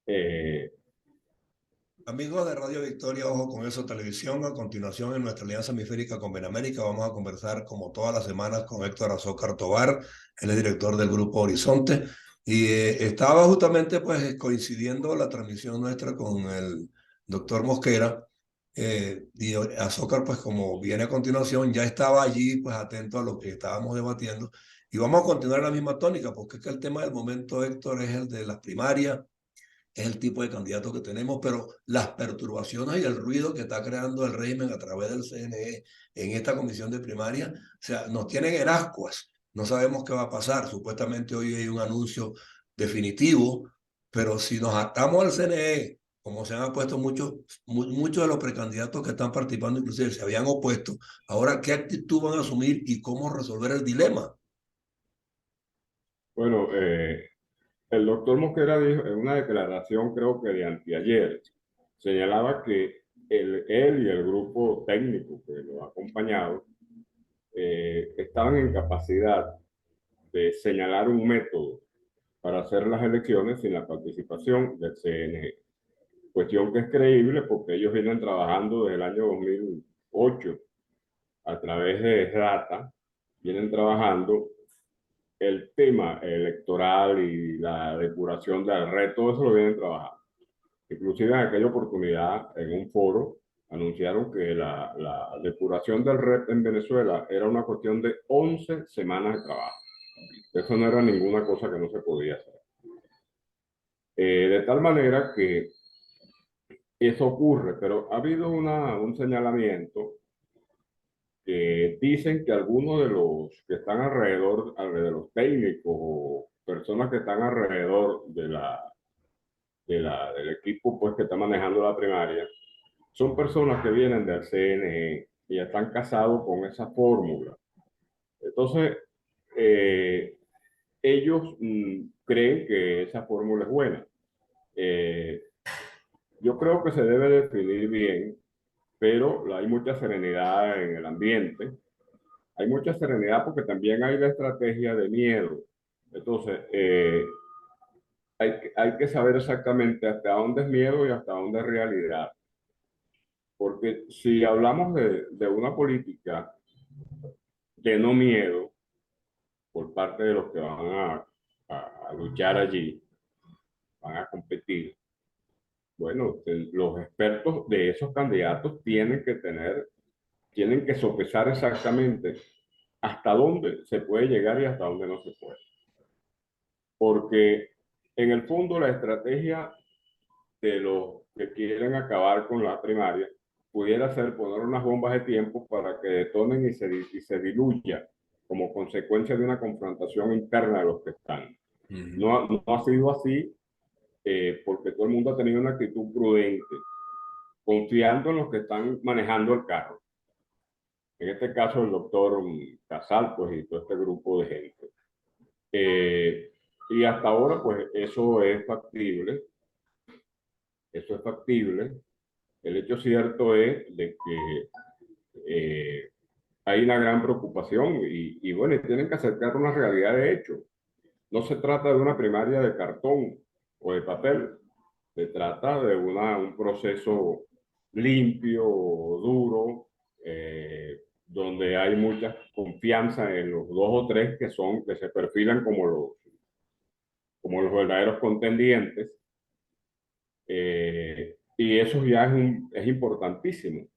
Eh, Amigos de Radio Victoria, Ojo con Eso Televisión, a continuación en nuestra alianza hemisférica con Benamérica vamos a conversar como todas las semanas con Héctor Azócar Tobar, él es director del Grupo Horizonte y estaba justamente pues coincidiendo la transmisión nuestra con el doctor Mosquera y Azócar pues como viene a continuación ya estaba allí pues atento a lo que estábamos debatiendo y vamos a continuar la misma tónica porque es que el tema del momento, Héctor, es el de las primarias, es el tipo de candidato que tenemos, pero las perturbaciones y el ruido que está creando el régimen a través del CNE en esta comisión de primaria, o sea, nos tienen en ascuas. No sabemos qué va a pasar. Supuestamente hoy hay un anuncio definitivo, pero si nos atamos al CNE, como se han puesto muchos de los precandidatos que están participando, inclusive se habían opuesto, ahora qué actitud van a asumir y cómo resolver el dilema. bueno, el doctor Mosquera dijo en una declaración, creo que de anteayer, señalaba que él y el grupo técnico que lo ha acompañado estaban en capacidad de señalar un método para hacer las elecciones sin la participación del CNE. Cuestión que es creíble porque ellos vienen trabajando desde el año 2008 a través de Data, vienen trabajando el tema electoral y la depuración de la red, todo eso lo vienen trabajando. Inclusive en aquella oportunidad, en un foro, anunciaron que la depuración del red en Venezuela era una cuestión de 11 semanas de trabajo. Eso no era ninguna cosa que no se podía hacer. De tal manera que eso ocurre, pero ha habido un señalamiento que dicen que algunos de los que están alrededor de los técnicos o personas que están alrededor del equipo pues, que está manejando la primaria, son personas que vienen del CNE y están casados con esa fórmula. Entonces, eh, ellos creen que esa fórmula es buena. Eh, yo creo que se debe definir bien, pero hay mucha serenidad en el ambiente. Hay mucha serenidad porque también hay la estrategia de miedo. Entonces, hay que saber exactamente hasta dónde es miedo y hasta dónde es realidad. Porque si hablamos de una política de no miedo por parte de los que van a luchar allí, van a competir, bueno, los expertos de esos candidatos tienen que sopesar exactamente hasta dónde se puede llegar y hasta dónde no se puede. Porque en el fondo la estrategia de los que quieren acabar con la primaria pudiera ser poner unas bombas de tiempo para que detonen y se diluya como consecuencia de una confrontación interna de los que están. Uh -huh. No ha sido así porque todo el mundo ha tenido una actitud prudente, confiando en los que están manejando el carro. En este caso, el doctor Casal, pues, y todo este grupo de gente. Y hasta ahora, pues, eso es factible. El hecho cierto es de que hay una gran preocupación y bueno, tienen que acercar una realidad de hecho. No se trata de una primaria de cartón o de papel, se trata de un proceso limpio, duro, donde hay mucha confianza en los dos o tres que se perfilan como los verdaderos contendientes. Y eso ya es importantísimo,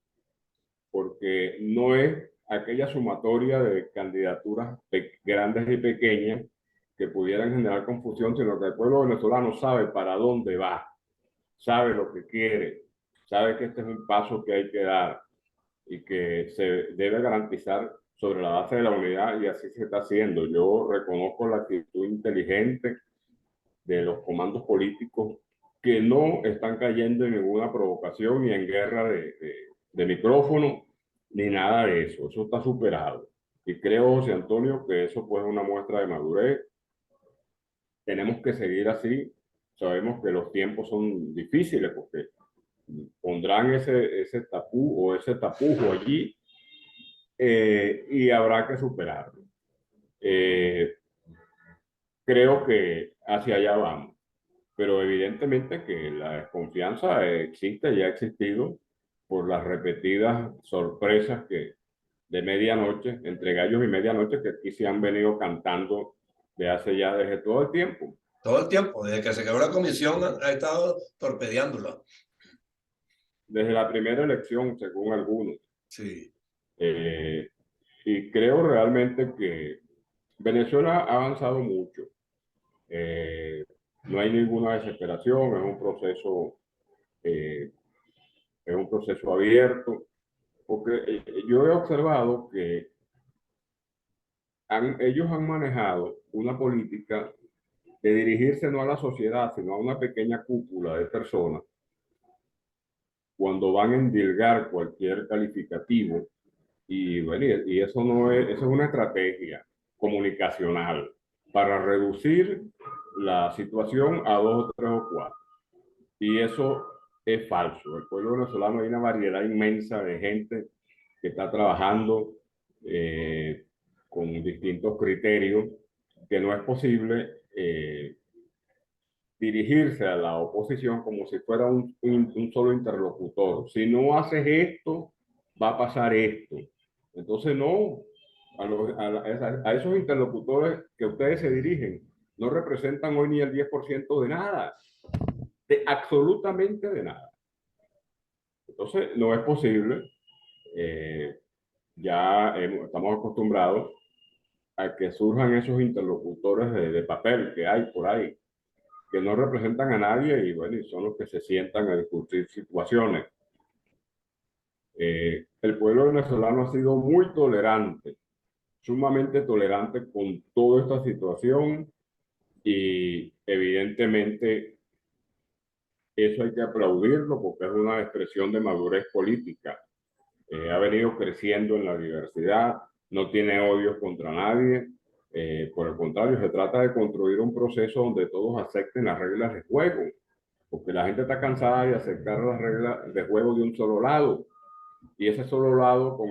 porque no es aquella sumatoria de candidaturas grandes y pequeñas que pudieran generar confusión, sino que el pueblo venezolano sabe para dónde va, sabe lo que quiere, sabe que este es un paso que hay que dar y que se debe garantizar sobre la base de la unidad y así se está haciendo. Yo reconozco la actitud inteligente de los comandos políticos que no están cayendo en ninguna provocación ni en guerra de micrófono ni nada de eso. Eso está superado. Y creo, José Antonio, que eso pues es una muestra de madurez. Tenemos que seguir así. Sabemos que los tiempos son difíciles porque pondrán ese tapú o ese tapujo allí y habrá que superarlo. Eh, Creo que hacia allá vamos. pero evidentemente que la desconfianza existe y ha existido por las repetidas sorpresas que de medianoche, entre gallos y medianoche, que aquí se han venido cantando de hace ya desde todo el tiempo, Todo el tiempo, desde que se quedó la comisión, ha estado torpedeándola. desde la primera elección, según algunos. Sí. Eh, y creo realmente que Venezuela ha avanzado mucho. Eh, no hay ninguna desesperación, eh, es un proceso abierto, porque yo he observado que ellos han manejado una política de dirigirse no a la sociedad, sino a una pequeña cúpula de personas cuando van a endilgar cualquier calificativo. Y bueno, y eso no es, eso es una estrategia comunicacional para reducir la situación a dos o tres o cuatro. Y eso es falso. El pueblo venezolano, hay una variedad inmensa de gente que está trabajando eh, con distintos criterios, que no es posible dirigirse a la oposición como si fuera un solo interlocutor. Si no haces esto, va a pasar esto. Entonces, no, a esos interlocutores que ustedes se dirigen, no representan hoy ni el 10% de nada, de absolutamente de nada. Entonces, no es posible. eh, estamos acostumbrados a que surjan esos interlocutores de papel que hay por ahí, que no representan a nadie y bueno, y son los que se sientan a discutir situaciones. El pueblo venezolano ha sido muy tolerante, sumamente tolerante con toda esta situación y evidentemente eso hay que aplaudirlo porque es una expresión de madurez política. Ha venido creciendo en la diversidad, no tiene odios contra nadie, por el contrario, se trata de construir un proceso donde todos acepten las reglas de juego, porque la gente está cansada de aceptar las reglas de juego de un solo lado, y ese solo lado con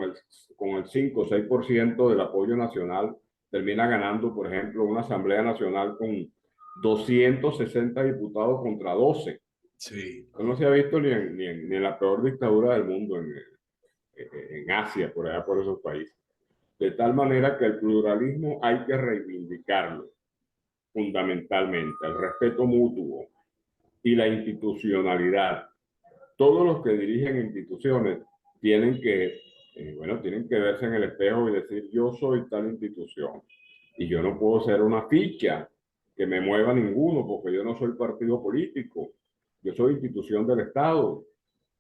el 5 o 6% del apoyo nacional termina ganando, por ejemplo, una Asamblea Nacional con 260 diputados contra 12. Sí. Eso no se ha visto ni en la peor dictadura del mundo, en Asia, por allá por esos países. De tal manera que el pluralismo hay que reivindicarlo fundamentalmente, el respeto mutuo y la institucionalidad. Todos los que dirigen instituciones tienen que, bueno, tienen que verse en el espejo y decir, yo soy tal institución y yo no puedo ser una ficha que me mueva ninguno porque yo no soy partido político, yo soy institución del Estado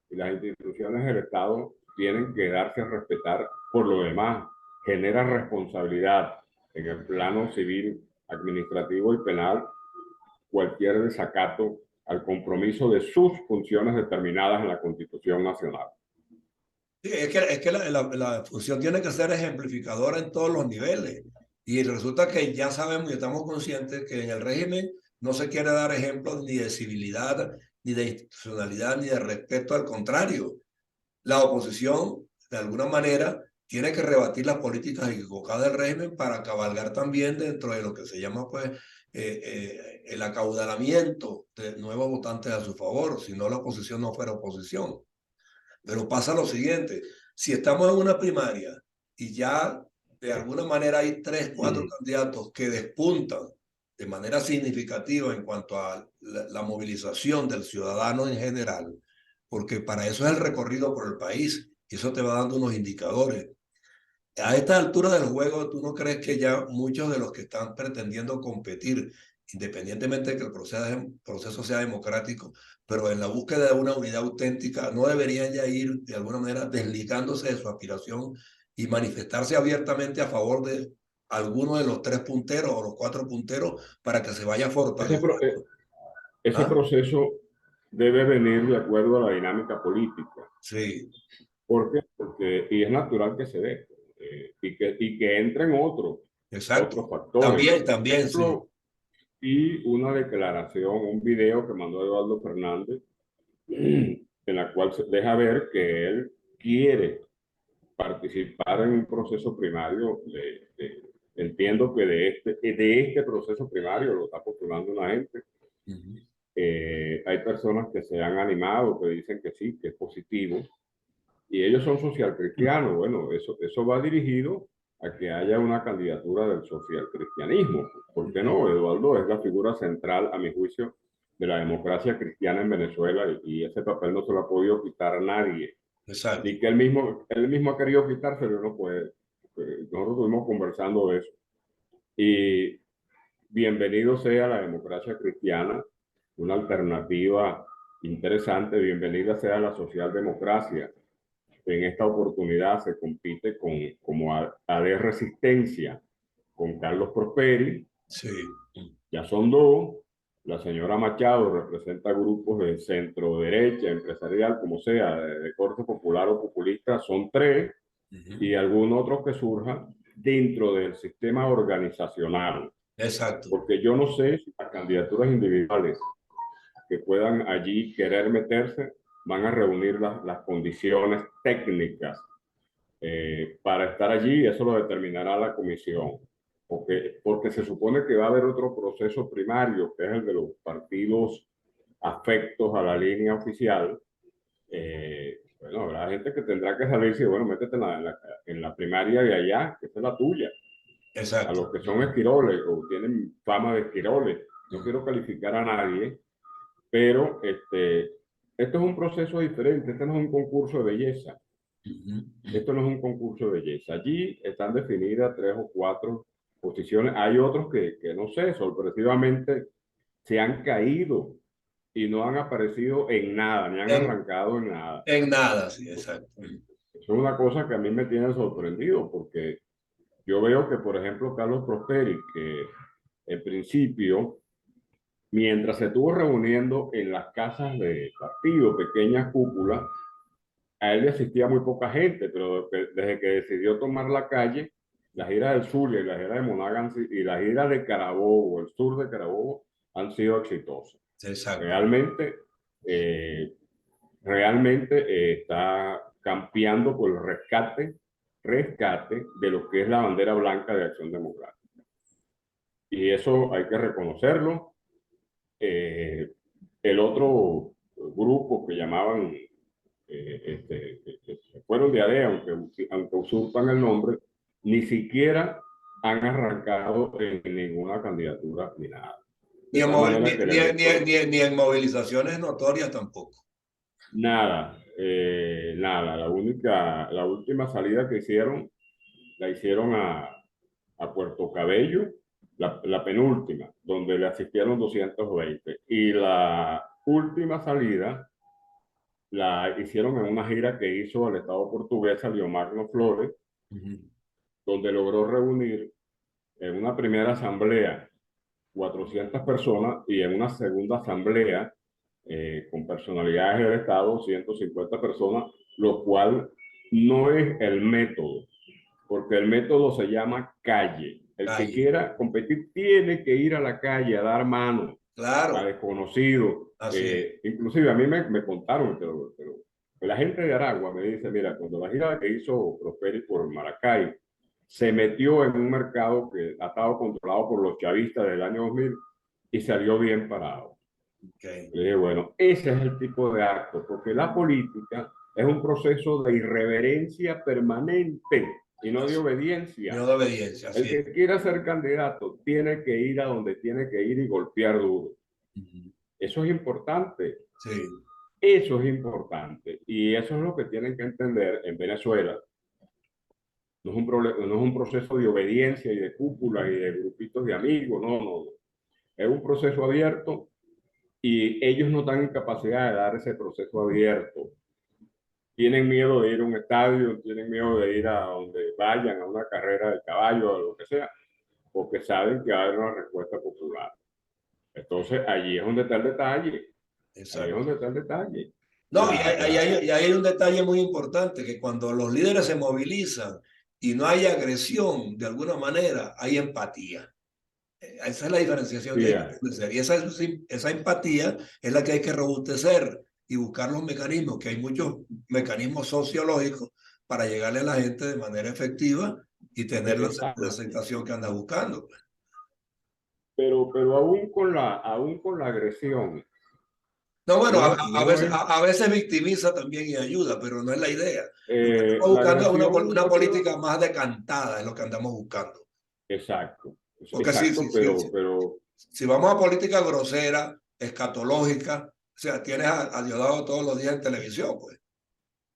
y las instituciones del Estado tienen que darse a respetar por lo demás. Genera responsabilidad en el plano civil, administrativo y penal cualquier desacato al compromiso de sus funciones determinadas en la Constitución Nacional. Sí, es que la función tiene que ser ejemplificadora en todos los niveles. Y resulta que ya sabemos y estamos conscientes que en el régimen no se quiere dar ejemplos ni de civilidad, ni de institucionalidad, ni de respeto. Al contrario, la oposición, de alguna manera, tiene que rebatir las políticas equivocadas del régimen para cabalgar también dentro de lo que se llama, pues, el acaudalamiento de nuevos votantes a su favor, si no la oposición no fuera oposición. Pero pasa lo siguiente, si estamos en una primaria y ya de alguna manera hay 3, 4 candidatos que despuntan de manera significativa en cuanto a la movilización del ciudadano en general, porque para eso es el recorrido por el país y eso te va dando unos indicadores. A esta altura del juego, ¿tú no crees que ya muchos de los que están pretendiendo competir, independientemente de que el proceso sea democrático, pero en la búsqueda de una unidad auténtica, no deberían ya ir de alguna manera desligándose de su aspiración y manifestarse abiertamente a favor de alguno de los 3 punteros o los 4 punteros para que se vaya Ese, pro, fortaleciendo? ese ¿Ah? proceso debe venir de acuerdo a la dinámica política. Sí, ¿Por qué? Porque, y es natural que se dé, y que entren otros exacto. factores. También, Por también, sí. ejemplo, y una declaración, un video que mandó Eduardo Fernández, en la cual se deja ver que él quiere participar en un proceso primario. Entiendo que de este proceso primario lo está postulando una gente. Uh -huh. Hay personas que se han animado, que dicen que sí, que es positivo, y ellos son social cristianos. Bueno, eso va dirigido a que haya una candidatura del social cristianismo. ¿Por qué no? Eduardo es la figura central, a mi juicio, de la democracia cristiana en Venezuela, y ese papel no se lo ha podido quitar a nadie. Exacto. Y que él mismo ha querido quitárselo, no puede. Nosotros estuvimos conversando de eso. Y bienvenido sea la democracia cristiana, una alternativa interesante. Bienvenida sea la socialdemocracia. En esta oportunidad se compite como AD Resistencia con Carlos Prosperi. Sí. Ya son dos. La señora Machado representa grupos de centro derecha, empresarial, como sea, de corte popular o populista, son tres, y algunos otros que surjan dentro del sistema organizacional. Exacto. Porque yo no sé si las candidaturas individuales que puedan allí querer meterse van a reunir las condiciones técnicas para estar allí. Eso lo determinará la comisión, porque se supone que va a haber otro proceso primario, que es el de los partidos afectos a la línea oficial. Bueno, habrá gente que tendrá que salirse y, bueno, métete en la primaria de allá, que esa es la tuya. A Exacto. los que son esquiroles o tienen fama de esquiroles, no quiero calificar a nadie, pero esto es un proceso diferente. Este no es un concurso de belleza. Esto no es un concurso de belleza. Allí están definidas tres o cuatro posiciones. Hay otros que no sé, sorpresivamente se han caído y no han aparecido en nada, ni han En, arrancado en nada. en nada, sí, exacto. Eso es una cosa que a mí me tiene sorprendido, porque yo veo que, por ejemplo, Carlos Prosperi, que en principio, mientras se estuvo reuniendo en las casas de partido, pequeñas cúpulas, a él le asistía muy poca gente, pero desde que decidió tomar la calle, la gira del Zulia y la gira de Monagas y la gira de Carabobo, el sur de Carabobo, han sido exitosas. Exacto. Realmente, eh, realmente está campeando por el rescate de lo que es la bandera blanca de Acción Democrática. Y eso hay que reconocerlo. El otro grupo que llamaban que fueron de ADE, aunque usurpan el nombre, ni siquiera han arrancado en ninguna candidatura ni nada. Ni De en, tal manera que el elector, ni en movilizaciones notorias tampoco. nada, nada. La última salida que hicieron, la hicieron a Puerto Cabello, la penúltima, donde le asistieron 220. Y la última salida la hicieron en una gira que hizo el Estado portugués a Leomarno Flores, donde logró reunir en una primera asamblea 400 personas y en una segunda asamblea con personalidades del Estado 150 personas, lo cual no es el método, porque el método se llama calle. El que Calle. quiera competir tiene que ir a la calle a dar mano a Claro, desconocidos. así es. Inclusive a mí me contaron, que la gente de Aragua me dice, mira, cuando la gira que hizo Prosperi por Maracay, se metió en un mercado que ha estado controlado por los chavistas del año 2000 y salió bien parado. Okay. Le dije, bueno, ese es el tipo de acto, porque la política es un proceso de irreverencia permanente y no de Y obediencia. no de obediencia, El así es. que quiera ser candidato tiene que ir a donde tiene que ir y golpear duro. Eso es importante. Sí, Eso es importante. Y eso es lo que tienen que entender en Venezuela. No es no es un proceso de obediencia y de cúpula y de grupitos de amigos. No, no, no. Es un proceso abierto y ellos no están en capacidad de dar ese proceso abierto. Tienen miedo de ir a un estadio, tienen miedo de ir a donde vayan, a una carrera de caballo, o lo que sea, porque saben que va a haber una respuesta popular. Entonces, allí es donde está el detalle. Ahí es exacto. donde está el detalle. No, y hay un detalle muy importante, que cuando los líderes se movilizan y no hay agresión, de alguna manera, hay empatía. Esa es la diferenciación que hay que Yeah. establecer. Y esa empatía es la que hay que robustecer y buscar los mecanismos, que hay muchos mecanismos sociológicos para llegarle a la gente de manera efectiva y tener la aceptación que anda buscando. Pero aún con la agresión, No, bueno, No es a veces victimiza también y ayuda, pero no es la idea. Lo que estamos la buscando es agresión, una política más decantada, es lo que andamos buscando. exacto, Porque exacto, pero si vamos a política grosera, escatológica, o sea, tienes a Diosdado todos los días en televisión, pues.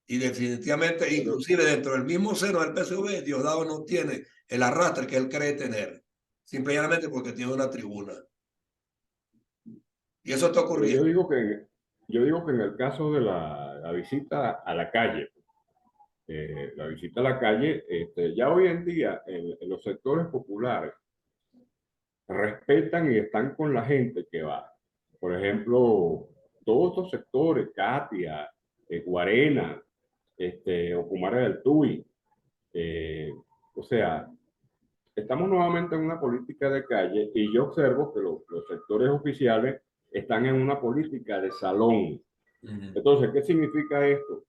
Y definitivamente, pero inclusive dentro del mismo seno del PSV, Diosdado no tiene el arrastre que él cree tener, simplemente porque tiene una tribuna. Y eso está Pero ocurriendo. yo digo que en el caso de la visita a la calle, la visita a la calle, ya hoy en día en los sectores populares respetan y están con la gente que va. Por ejemplo, todos estos sectores, Katia, Guarena, Ocumare del Tuy, eh, o sea, estamos nuevamente en una política de calle y yo observo que los sectores oficiales están en una política de salón. Uh -huh. Entonces, ¿qué significa esto?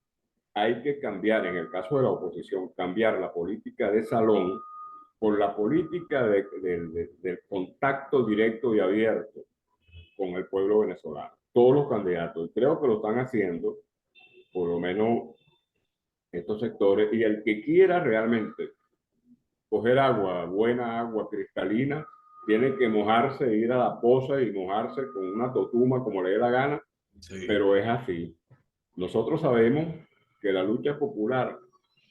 Hay que cambiar, en el caso de la oposición, cambiar la política de salón por la política del contacto directo y abierto con el pueblo venezolano. Todos los candidatos, y creo que lo están haciendo, por lo menos estos sectores, y el que quiera realmente coger agua, buena agua cristalina, tiene que mojarse, ir a la poza y mojarse con una totuma como le dé la gana, Sí, pero es así. Nosotros sabemos que la lucha popular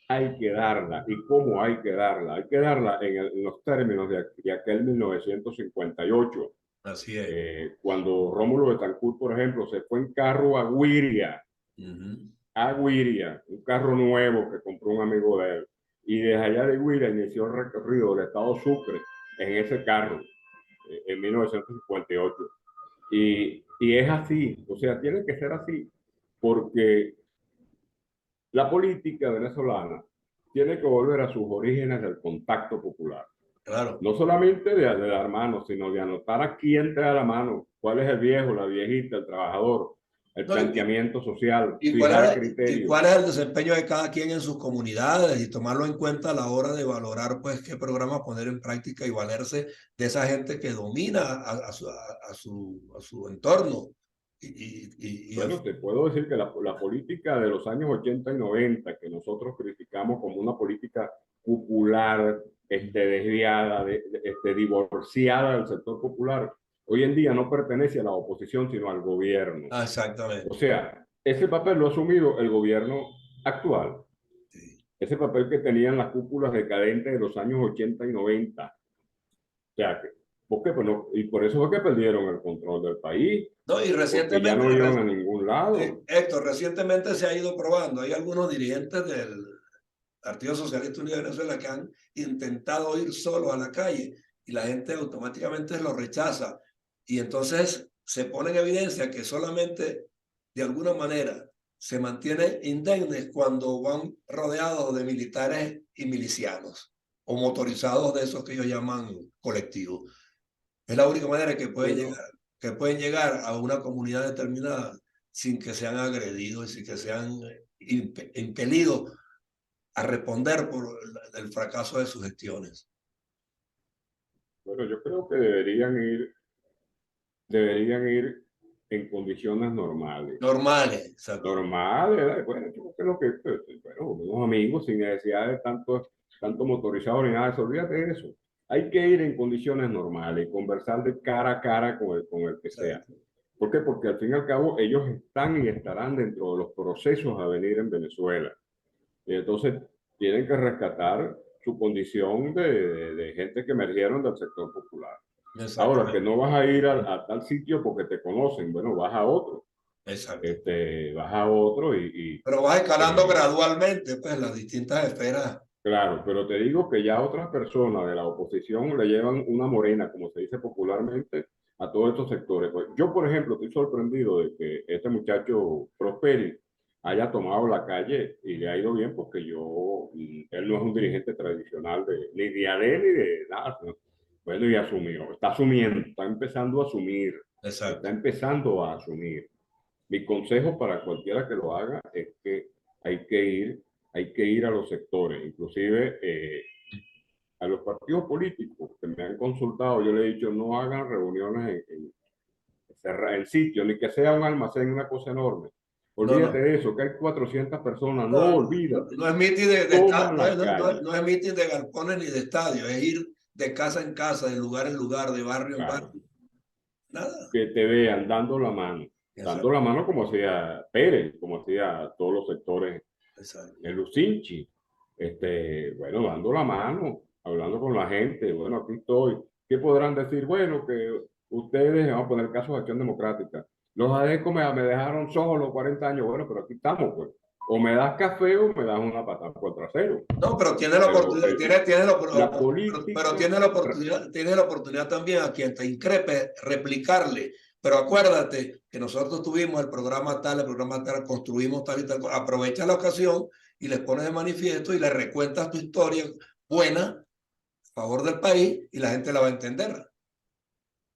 hay que darla. ¿Y cómo hay que darla? Hay que darla en los términos de aquel 1958, así es. cuando Rómulo Betancourt, por ejemplo, se fue en carro Uh -huh. a Guiria, un carro nuevo que compró un amigo de él, y desde allá de Guiria inició el recorrido del estado Sucre en ese carro, en 1958. Y es así, o sea, tiene que ser así, porque la política venezolana tiene que volver a sus orígenes del contacto popular. Claro. No solamente de dar mano, sino de anotar a quién te da la mano, cuál es el viejo, la viejita, el trabajador, el No, planteamiento social, y, fijar y criterios. cuál es el desempeño de cada quien en sus comunidades y tomarlo en cuenta a la hora de valorar pues qué programa poner en práctica y valerse de esa gente que domina a su entorno. Bueno, te puedo decir que la política de los años 80 y 90, que nosotros criticamos como una política popular, desviada, divorciada del sector popular, hoy en día no pertenece a la oposición, sino al gobierno. O Exactamente. sea, ese papel lo ha asumido el gobierno actual, Sí. ese papel que tenían las cúpulas decadentes de los años 80 y 90. O sea, ¿por qué? Pues no, y por eso fue que perdieron el control del país, No, y porque ya recientemente, no iban a ningún lado. Héctor, recientemente se ha ido probando. Hay algunos dirigentes del Partido Socialista Unido de Venezuela que han intentado ir solos a la calle y la gente automáticamente lo rechaza. Y entonces se pone en evidencia que solamente de alguna manera se mantiene indemnes cuando van rodeados de militares y milicianos o motorizados de esos que ellos llaman colectivos. Es la única manera Bueno, que pueden llegar a una comunidad determinada sin que sean agredidos y sin que sean impelidos a responder por el fracaso de sus gestiones. bueno, yo creo que deberían ir en condiciones normales. Normales, exacto. Normales, bueno, yo creo que, pues, bueno, unos amigos sin necesidad de tanto motorizado ni nada de eso, olvídate de eso. Hay que ir en condiciones normales y conversar de cara a cara con el que sea. Exacto. ¿Por qué? Porque al fin y al cabo ellos están y estarán dentro de los procesos a venir en Venezuela. Y entonces tienen que rescatar su condición de gente que emergieron del sector popular. Ahora, que Exactamente. no vas a ir a tal sitio porque te conocen, bueno, vas a otro, Exacto. vas a otro Pero vas escalando eh, gradualmente, pues, las distintas esferas. claro, pero te digo que ya otras personas de la oposición le llevan una morena, como se dice popularmente, a todos estos sectores. Pues yo, por ejemplo, estoy sorprendido de que este muchacho Prosperi haya tomado la calle y le ha ido bien porque él no es un dirigente tradicional ni de AD ni de nada. Bueno, y asumió, está asumiendo, está empezando a asumir, está Exacto. empezando a asumir. Mi consejo para cualquiera que lo haga es que hay que ir, hay que ir a los sectores, inclusive a los partidos políticos que me han consultado, yo le he dicho no hagan reuniones en sitio, ni que sea un almacén, una cosa enorme. No, Olvídate no. de eso, que hay 400 personas, no No, no, olvídate. no es meeting Toma no la calle, no es meeting de galpones ni de estadio, es ir de casa en casa, de lugar en lugar, de barrio en claro, barrio. Nada. que te vean dando Exacto, la mano como hacía Pérez, como hacía todos los sectores exacto. en Lucinchi, bueno, dando la mano, hablando con la gente, bueno, aquí estoy. ¿Qué podrán decir? Bueno, que ustedes, vamos a poner el caso de Acción Democrática, los ADECO me dejaron solo 40 años, bueno, pero aquí estamos, pues. O me das café o me das una patada por el trasero. No, pero tiene la Pero oportunidad, la pero política, tiene la oportunidad también a quien te increpe replicarle. Pero acuérdate que nosotros tuvimos el programa tal, construimos tal y tal cosa. Aprovecha la ocasión y les pones de manifiesto y les recuentas tu historia buena a favor del país y la gente la va a entender.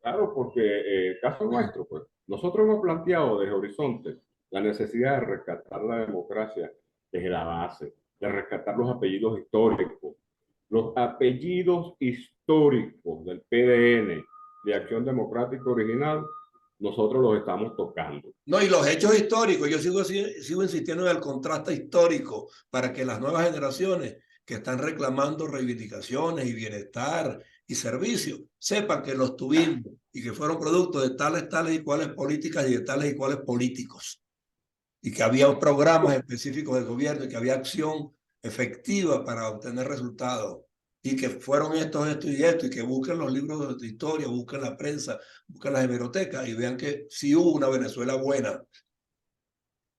claro, porque caso nuestro, pues, nosotros hemos planteado desde Horizonte la necesidad de rescatar la democracia desde la base, de rescatar los apellidos históricos. Los apellidos históricos del PDN, de Acción Democrática Original, nosotros los estamos tocando. No, y los hechos históricos, yo sigo insistiendo en el contraste histórico para que las nuevas generaciones que están reclamando reivindicaciones y bienestar y servicios sepan que los tuvimos y que fueron producto de tales y cuales políticas y de tales y cuales políticos. Y que había programas específicos del gobierno y que había acción efectiva para obtener resultados. Y que fueron esto y que busquen los libros de historia, busquen la prensa, busquen las hemerotecas y vean que sí hubo una Venezuela buena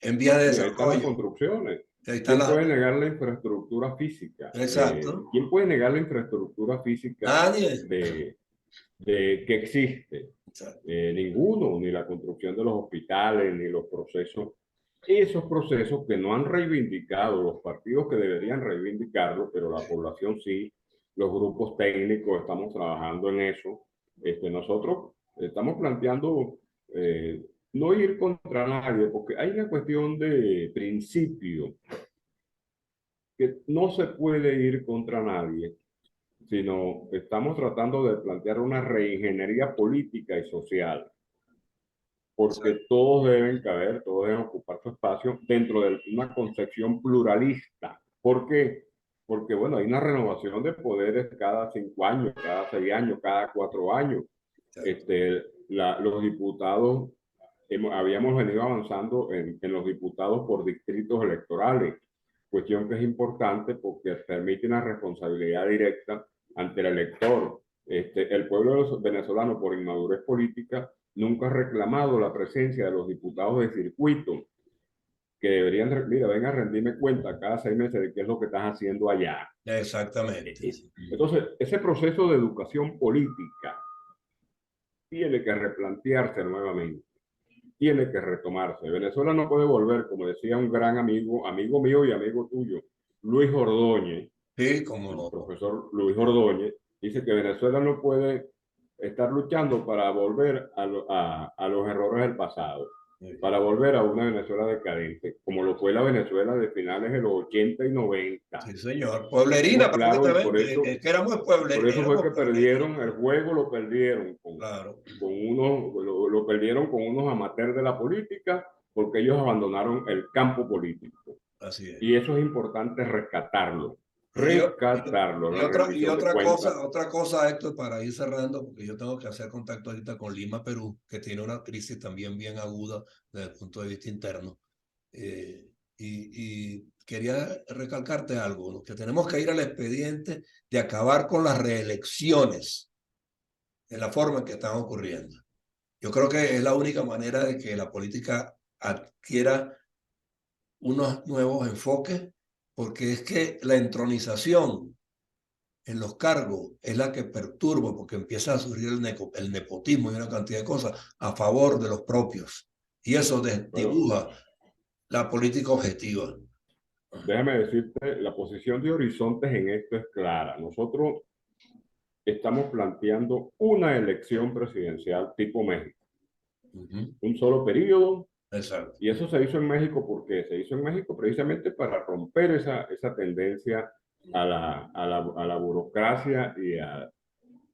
en vías de Y ahí están las desarrollo. construcciones. Ahí está ¿Quién la... puede negar la infraestructura física? Exacto. ¿Quién puede negar la infraestructura física Nadie. que existe? Exacto. Ninguno, ni la construcción de los hospitales, ni los procesos, esos procesos que no han reivindicado los partidos que deberían reivindicarlo, pero la población sí, los grupos técnicos estamos trabajando en eso. Nosotros estamos planteando no ir contra nadie, porque hay una cuestión de principio que no se puede ir contra nadie, sino estamos tratando de plantear una reingeniería política y social, porque todos deben caber, todos deben ocupar su espacio dentro de una concepción pluralista. ¿Por qué? Porque, bueno, hay una renovación de poderes cada 5 años, cada 6 años, cada 4 años. Exacto. Los diputados, habíamos venido avanzando en los diputados por distritos electorales, cuestión que es importante porque permite una responsabilidad directa ante el elector. El pueblo venezolano, por inmadurez política, nunca ha reclamado la presencia de los diputados de circuito, que deberían, mira, ven a rendirme cuenta cada 6 meses de qué es lo que estás haciendo allá. Exactamente. Entonces, ese proceso de educación política tiene que replantearse nuevamente, tiene que retomarse. Venezuela no puede volver, como decía un gran amigo, amigo mío y amigo tuyo, Luis Ordóñez, Sí, como el no. profesor Luis Ordóñez, dice que Venezuela no puede estar luchando para volver a los errores del pasado, para volver a una Venezuela decadente, como lo fue la Venezuela de finales de los 80 y 90. Sí, señor. Pueblerina Estamos claros y prácticamente. Que éramos por eso fue éramos que pueblerinos. perdieron el juego, lo perdieron Claro. lo perdieron con unos amateurs de la política, porque ellos abandonaron el campo político. Así es. Y eso es importante rescatarlo, Y, rescatarlo, la rendición de cuentas. otra cosa, Héctor, para ir cerrando, porque yo tengo que hacer contacto ahorita con Lima, Perú, que tiene una crisis también bien aguda desde el punto de vista interno. Y quería recalcarte algo, ¿no? Que tenemos que ir al expediente de acabar con las reelecciones en la forma en que están ocurriendo. Yo creo que es la única manera de que la política adquiera unos nuevos enfoques, porque es que la entronización en los cargos es la que perturba, porque empieza a surgir el nepotismo y una cantidad de cosas a favor de los propios. Y eso Bueno, desdibuja la política objetiva. déjame decirte, la posición de Horizontes en esto es clara. Nosotros estamos planteando una elección presidencial tipo México, un solo periodo. Exacto. Y eso se hizo en México porque se hizo en México precisamente para romper esa tendencia a la burocracia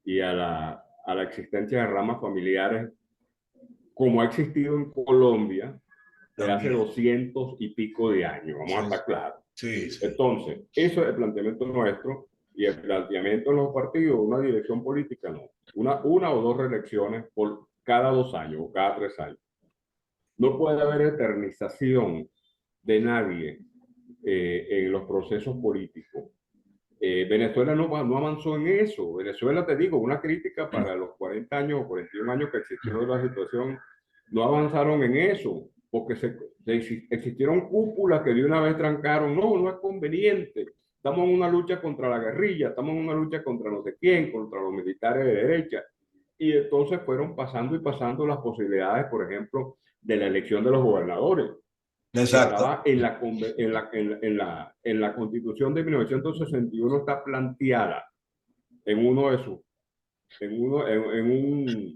y a la existencia de ramas familiares como ha existido en Colombia desde hace También. 200 y pico de años, vamos a Sí, estar claros. sí, sí. Entonces, eso es el planteamiento nuestro y el planteamiento en los partidos, una dirección política, no. Una o dos reelecciones por cada 2 años o cada 3 años. No puede haber eternización de nadie en los procesos políticos. Venezuela no avanzó en eso. Venezuela, te digo, una crítica para los 40 años o 41 años que existió la situación, no avanzaron en eso, porque existieron cúpulas que de una vez trancaron, no es conveniente. Estamos en una lucha contra la guerrilla, estamos en una lucha contra no sé quién, contra los militares de derecha. Y entonces fueron pasando y pasando las posibilidades, por ejemplo, de la elección de los gobernadores que Exacto. estaba en la Constitución de 1961, está planteada en uno de sus, en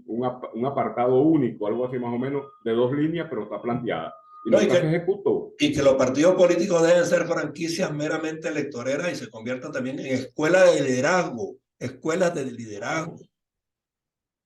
un apartado único, algo así más o menos, de 2 líneas, pero está planteada y No, nunca se ejecutó. y que los partidos políticos deben ser franquicias meramente electoreras y se conviertan también en escuelas de liderazgo, escuelas de liderazgo.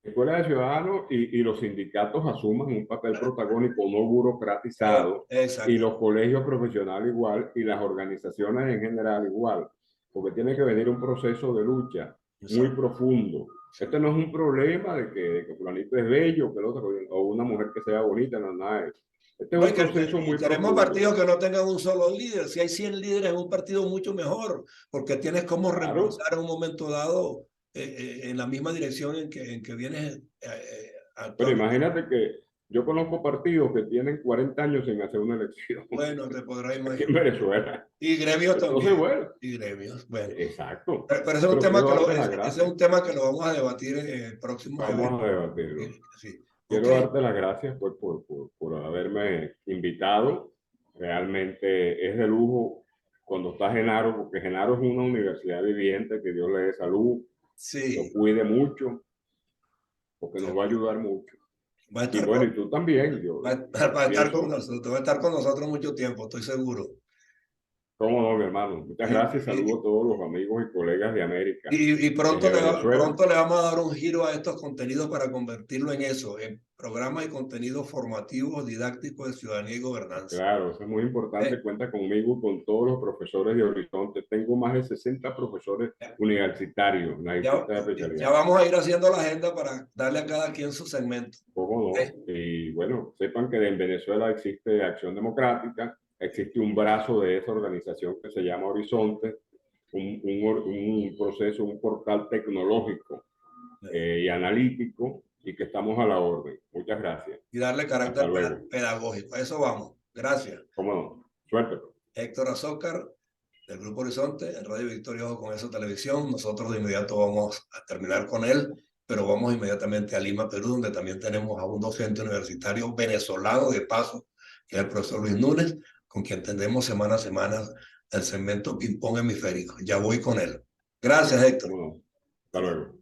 Escuela de Ciudadanos y los sindicatos asuman un papel protagónico no burocratizado y Exacto. los colegios profesionales igual y las organizaciones en general igual, porque tiene que venir un proceso de lucha muy Exacto. profundo. Este no es un problema de que fulanito es bello, que el otro, o una mujer que sea bonita, no, nada de eso. Este es No, un proceso y muy queremos profundo. partidos que no tengan un solo líder. Si hay 100 líderes en un partido, mucho mejor, porque tienes cómo Claro, reemplazar en un momento dado en la misma dirección en que vienes pero actualmente. imagínate que yo conozco partidos que tienen 40 años sin hacer una elección Bueno, te podrás aquí en imaginar. Venezuela. Y gremios Entonces, también. bueno, Y gremios. Bueno, exacto. pero ese es un Pero tema quiero darte las ese es gracias. un tema que lo vamos a debatir en próximos Vamos a eventos. debatirlo. Sí. Ok. Quiero darte las gracias por haberme invitado. Realmente es de lujo cuando estás Genaro, porque Genaro es una universidad viviente, que Dios le dé salud, lo Sí. cuide mucho, porque nos va a ayudar mucho. Va a Y estar bueno, y tú también, va, yo va a estar con pienso, nosotros, va a estar con nosotros mucho tiempo, estoy seguro. cómo no, mi hermano. Muchas Y, gracias. Saludo a todos los amigos y colegas de América, y desde Venezuela. pronto le vamos a dar un giro a estos contenidos para convertirlo en eso, en programas y contenidos formativos, didácticos de ciudadanía y gobernanza. Claro, eso es muy importante. ¿Eh? Cuenta conmigo, con todos los profesores de Horizonte. Tengo más de 60 profesores universitarios en las Ya, distintas ya especialidades. vamos a ir haciendo la agenda para darle a cada quien su segmento. ¿Cómo ¿Eh? no? Y bueno, sepan que en Venezuela existe Acción Democrática, existe un brazo de esa organización que se llama Horizonte, un proceso, un portal tecnológico y analítico, y que estamos a la orden. Muchas gracias. Y darle Hasta carácter luego. pedagógico. A eso vamos. Gracias. ¿Cómo no? Suerte. Héctor Azócar, del Grupo Horizonte, en Radio Victoria Ojo con Eso Televisión. Nosotros de inmediato vamos a terminar con él, pero vamos inmediatamente a Lima, Perú, donde también tenemos a un docente universitario venezolano de paso, que es el profesor Luis Núñez, con quien tendremos semana a semana el segmento Ping Pong Hemisférico. Ya voy con él. Gracias, Héctor. ¿Cómo no? Hasta luego.